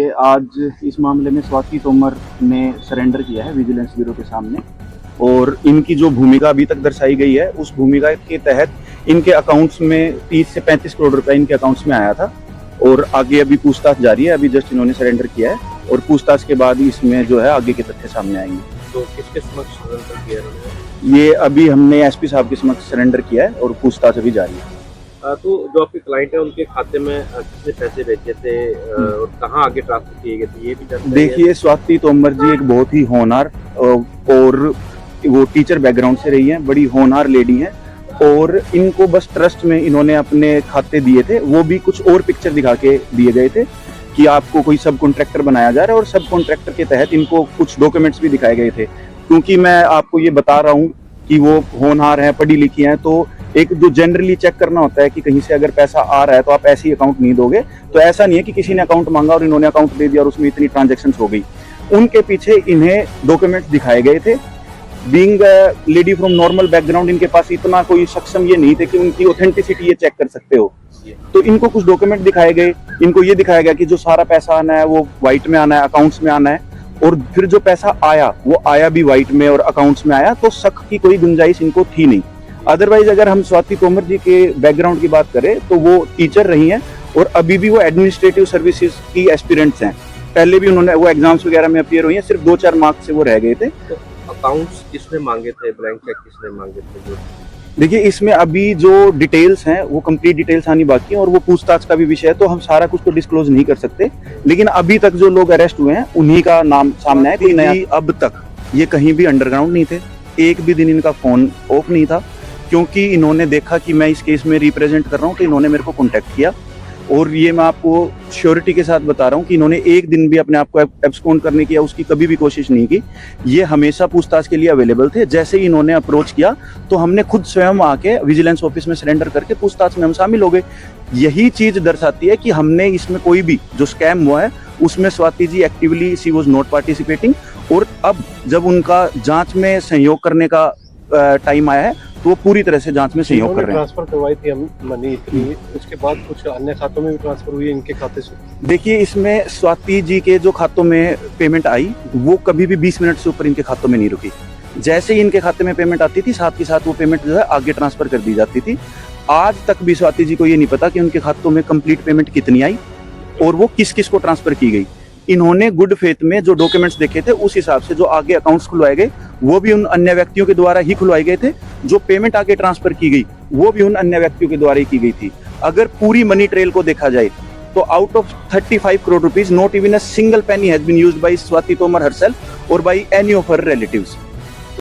देखिए, आज इस मामले में स्वाति तोमर ने सरेंडर किया है विजिलेंस ब्यूरो के सामने, और इनकी जो भूमिका अभी तक दर्शाई गई है उस भूमिका के तहत इनके अकाउंट्स में 30 से 35 करोड़ रुपए इनके अकाउंट्स में आया था। और आगे अभी पूछताछ जारी है, अभी जस्ट इन्होंने सरेंडर किया है और पूछताछ के बाद इसमें जो है आगे के तथ्य सामने आएंगे। तो किसके समक्ष सरेंडर किया है? ये अभी हमने एसपी साहब के समक्ष सरेंडर किया है और पूछताछ अभी जारी है। तो जो आपके क्लाइंट है उनके खाते में कितने पैसे भेजे थे और कहाँ आगे ट्रांसफर किए गए थे, ये भी जानते हैं? देखिए, स्वाति तोमर जी एक बहुत ही होनहार और वो टीचर बैकग्राउंड से रही हैं, बड़ी होनहार लेडी हैं, और इनको बस ट्रस्ट में इन्होंने अपने खाते दिए थे, वो भी कुछ और पिक्चर दिखा के दिए गए थे कि आपको कोई सब कॉन्ट्रैक्टर बनाया जा रहा है, और सब कॉन्ट्रैक्टर के तहत इनको कुछ डॉक्यूमेंट्स भी दिखाए गए थे। क्योंकि मैं आपको ये बता रहा हूँ कि वो होनहार हैं, पढ़ी लिखी हैं, तो एक जो जनरली चेक करना होता है कि कहीं से अगर पैसा आ रहा है तो आप ऐसे ही अकाउंट नहीं दोगे। तो ऐसा नहीं है कि किसी ने अकाउंट मांगा और इन्होंने अकाउंट दे दिया और उसमें इतनी ट्रांजैक्शंस हो गई। उनके पीछे इन्हें डॉक्यूमेंट्स दिखाए गए थे। Being lady from normal background, इनके पास इतना कोई सक्षम ये नहीं थे कि उनकी ऑथेंटिसिटी ये चेक कर सकते हो। तो इनको कुछ डॉक्यूमेंट दिखाए गए, इनको ये दिखाया गया कि जो सारा पैसा आना है वो व्हाइट में आना है, अकाउंट्स में आना है, और फिर जो पैसा आया वो आया भी व्हाइट में और अकाउंट्स में आया। तो शक की कोई गुंजाइश इनको थी नहीं। अदरवाइज अगर हम स्वाति तोमर जी के बैकग्राउंड की बात करें तो वो टीचर रही हैं और अभी भी वो एडमिनिस्ट्रेटिव सर्विसेज की एस्पिरेंट्स हैं। पहले भी उन्होंने वो एग्जाम्स वगैरह में अपीयर हुई हैं, सिर्फ 2-4 मार्क्स से वो रह गए थे। तो अकाउंट्स किसने मांगे थे, ब्लैंक चेक किसने मांगे थे? जो देखिए, इसमें अभी जो डिटेल्स हैं वो कंप्लीट डिटेल्स आनी बाकी है और वो पूछताछ का भी विषय है, तो हम सारा कुछ तो डिस्क्लोज नहीं कर सकते। लेकिन अभी तक जो लोग अरेस्ट हुए हैं उन्हीं का नाम सामने है। कोई नया अब तक ये कहीं भी अंडरग्राउंड नहीं थे, एक भी दिन इनका फोन ऑफ नहीं था, क्योंकि इन्होंने देखा कि मैं इस केस में रिप्रेजेंट कर रहा हूँ तो इन्होंने मेरे को कॉन्टैक्ट किया। और ये मैं आपको श्योरिटी के साथ बता रहा हूँ कि इन्होंने एक दिन भी अपने आप को एब्सकॉन्ड करने की या उसकी कभी भी कोशिश नहीं की। ये हमेशा पूछताछ के लिए अवेलेबल थे। जैसे ही इन्होंने अप्रोच किया तो हमने खुद स्वयं आके विजिलेंस ऑफिस में सरेंडर करके पूछताछ में हम शामिल हो गए। यही चीज दर्शाती है कि हमने इसमें कोई भी जो स्कैम हुआ है उसमें Swati ji actively she was not participating. और अब जब उनका जांच में सहयोग करने का टाइम आया है तो वो पूरी तरह से जांच में सहयोग कर रहे हैं। ट्रांसफर करवाई थी हम मनी इतनी, उसके बाद कुछ अन्य खातों में भी ट्रांसफर हुई इनके खाते से? देखिए, इसमें स्वाति जी के जो खातों में पेमेंट आई वो कभी भी 20 मिनट से ऊपर इनके खातों में नहीं रुकी। जैसे ही इनके खाते में पेमेंट आती थी साथ के साथ वो पेमेंट जो है आगे ट्रांसफर कर दी जाती थी। आज तक भी स्वाति जी को ये नहीं पता कि उनके खातों में कंप्लीट पेमेंट कितनी आई और वो किस किस को ट्रांसफर की गई। इन्होंने गुड फेथ में जो डॉक्यूमेंट्स देखे थे उस हिसाब से जो आगे अकाउंट्स खुलवाए गए वो भी उन अन्य व्यक्तियों के द्वारा ही खुलवाए गए थे। जो पेमेंट आगे ट्रांसफर की गई वो भी उन अन्य व्यक्तियों के द्वारा ही की गई थी। अगर पूरी मनी ट्रेल को देखा जाए तो out of 35 crore rupees not even a single penny has been used by Swati Tomar herself और by any of her relatives.